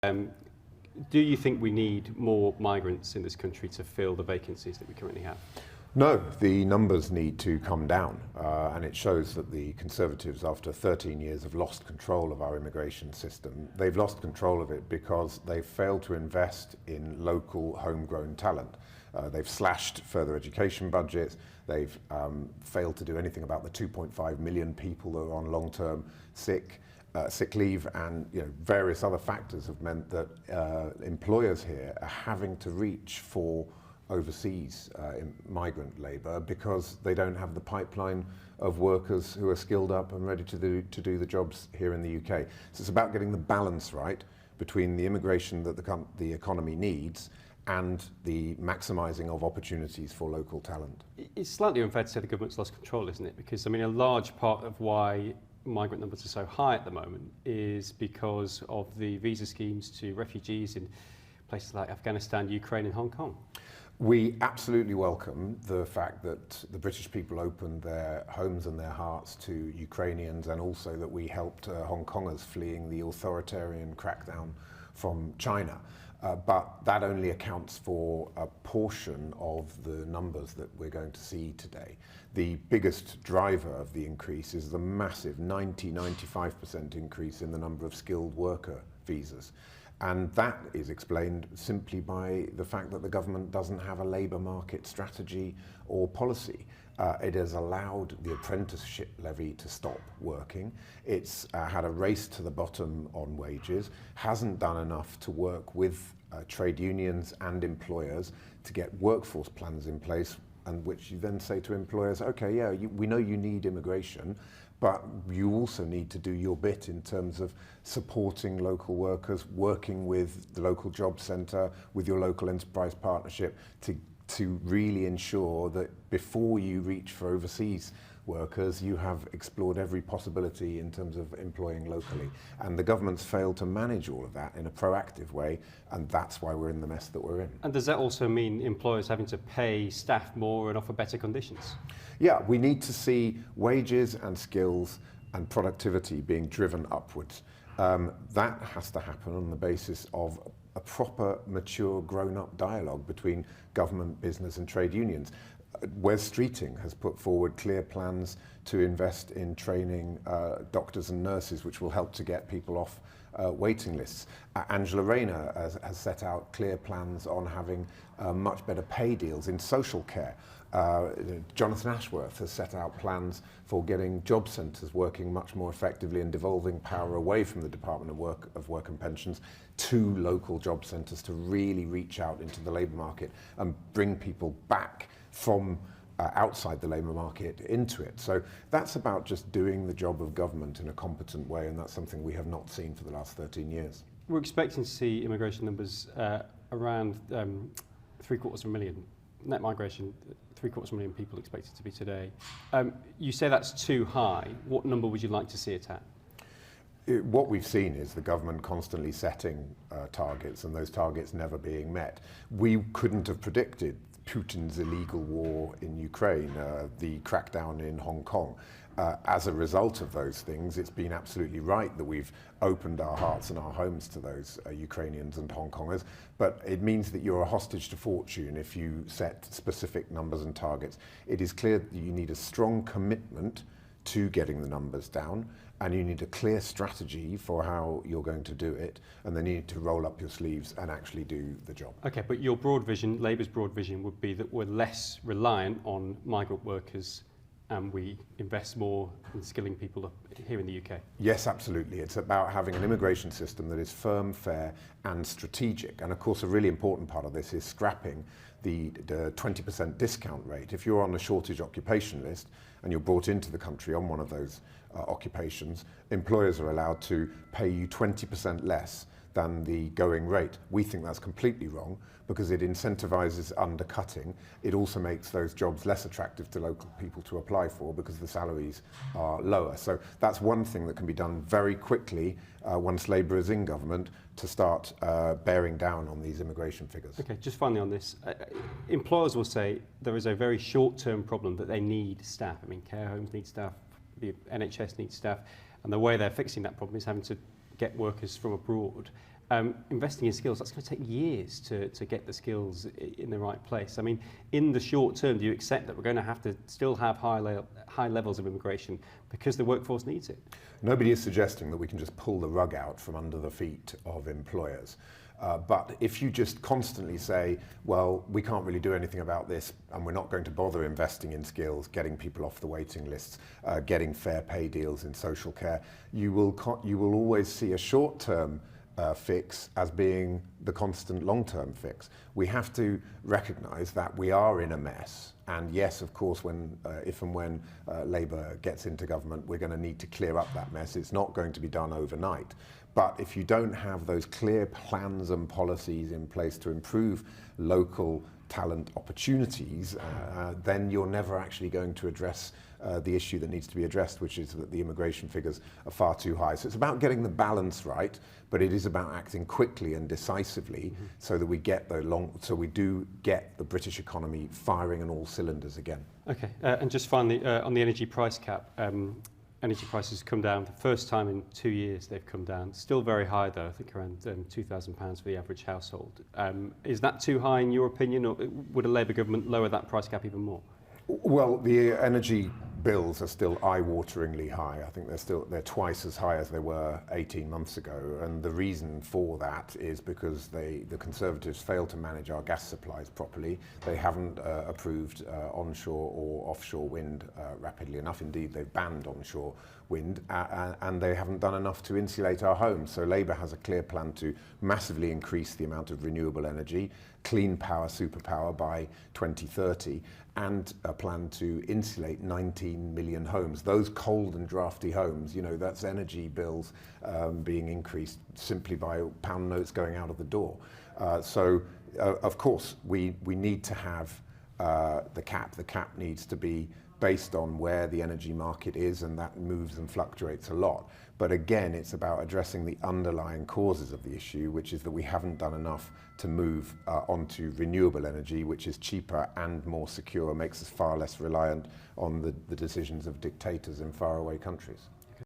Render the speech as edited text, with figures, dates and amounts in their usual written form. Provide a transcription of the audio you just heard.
Do you think we need more migrants in this country to fill the vacancies that we currently have? No, the numbers need to come down, and it shows that the Conservatives, after 13 years, have lost control of our immigration system. They've lost control of it because they've failed to invest in local homegrown talent. They've slashed further education budgets. They've failed to do anything about the 2.5 million people that are on long-term sick leave, and various other factors have meant that employers here are having to reach for overseas migrant labour because they don't have the pipeline of workers who are skilled up and ready to do the jobs here in the UK. So it's about getting the balance right between the immigration that the economy needs and the maximising of opportunities for local talent. It's slightly unfair to say the government's lost control, isn't it? Because a large part of why migrant numbers are so high at the moment is because of the visa schemes to refugees in places like Afghanistan, Ukraine and Hong Kong. We absolutely welcome the fact that the British people opened their homes and their hearts to Ukrainians, and also that we helped Hong Kongers fleeing the authoritarian crackdown from China. But that only accounts for a portion of the numbers that we're going to see today. The biggest driver of the increase is the massive 95% increase in the number of skilled worker visas. And that is explained simply by the fact that the government doesn't have a labour market strategy or policy. It has allowed the apprenticeship levy to stop working. It's had a race to the bottom on wages, hasn't done enough to work with trade unions and employers to get workforce plans in place, and which you then say to employers, okay, yeah, we know you need immigration, but you also need to do your bit in terms of supporting local workers, working with the local job centre, with your local enterprise partnership to really ensure that before you reach for overseas workers, you have explored every possibility in terms of employing locally. And the government's failed to manage all of that in a proactive way, and that's why we're in the mess that we're in. And does that also mean employers having to pay staff more and offer better conditions? Yeah, we need to see wages and skills and productivity being driven upwards. That has to happen on the basis of a proper, mature, grown-up dialogue between government, business and trade unions. Wes Streeting has put forward clear plans to invest in training doctors and nurses, which will help to get people off waiting lists. Angela Rayner has set out clear plans on having much better pay deals in social care. Jonathan Ashworth has set out plans for getting job centres working much more effectively and devolving power away from the Department of Work and Pensions to local job centres to really reach out into the labour market and bring people back from outside the labour market into it. So that's about just doing the job of government in a competent way, and that's something we have not seen for the last 13 years. We're expecting to see immigration numbers around 750,000 net migration. 750,000 people expected to be today. You say that's too high. What number would you like to see it at? What we've seen is the government constantly setting targets and those targets never being met. We couldn't have predicted Putin's illegal war in Ukraine, the crackdown in Hong Kong. As a result of those things, it's been absolutely right that we've opened our hearts and our homes to those Ukrainians and Hong Kongers, but it means that you're a hostage to fortune if you set specific numbers and targets. It is clear that you need a strong commitment to getting the numbers down, and you need a clear strategy for how you're going to do it, and then you need to roll up your sleeves and actually do the job. Okay, but your broad vision, Labour's broad vision, would be that we're less reliant on migrant workers and we invest more in skilling people up here in the UK? Yes, absolutely. It's about having an immigration system that is firm, fair and strategic. And of course, a really important part of this is scrapping the 20% discount rate. If you're on a shortage occupation list and you're brought into the country on one of those occupations, employers are allowed to pay you 20% less than the going rate. We think that's completely wrong because it incentivizes undercutting. It also makes those jobs less attractive to local people to apply for because the salaries are lower. So that's one thing that can be done very quickly once Labour is in government to start bearing down on these immigration figures. Okay, just finally on this, employers will say there is a very short-term problem that they need staff. I mean, care homes need staff, the NHS needs staff, and the way they're fixing that problem is having to get workers from abroad. investing in skills, that's going to take years to get the skills in the right place. I mean, in the short term, do you accept that we're going to have to still have high levels of immigration because the workforce needs it? Nobody is suggesting that we can just pull the rug out from under the feet of employers. But if you just constantly say, well, we can't really do anything about this and we're not going to bother investing in skills, getting people off the waiting lists, getting fair pay deals in social care, you will always see a short-term fix as being the constant long-term fix. We have to recognise that we are in a mess, and yes, of course, if and when Labour gets into government, we're going to need to clear up that mess. It's not going to be done overnight. But if you don't have those clear plans and policies in place to improve local talent opportunities, then you're never actually going to address the issue that needs to be addressed, which is that the immigration figures are far too high. So it's about getting the balance right, but it is about acting quickly and decisively so that we get we do get the British economy firing on all cylinders again. Okay, and just finally, on the energy price cap, energy prices come down for the first time in 2 years. They've come down, still very high though, I think around £2,000 for the average household. Is that too high in your opinion, or would a Labour government lower that price cap even more? Well, the energy bills are still eye-wateringly high. I think they're twice as high as they were 18 months ago, and the reason for that is because the Conservatives failed to manage our gas supplies properly. They haven't approved onshore or offshore wind rapidly enough. Indeed, they've banned onshore wind, and they haven't done enough to insulate our homes. So Labour has a clear plan to massively increase the amount of renewable energy, clean power, superpower by 2030, and a plan to insulate 19 million homes. Those cold and drafty homes, that's energy bills being increased simply by pound notes going out of the door. Of course, we need to have the cap. The cap needs to be based on where the energy market is, and that moves and fluctuates a lot. But again, it's about addressing the underlying causes of the issue, which is that we haven't done enough to move onto renewable energy, which is cheaper and more secure, makes us far less reliant on the decisions of dictators in faraway countries.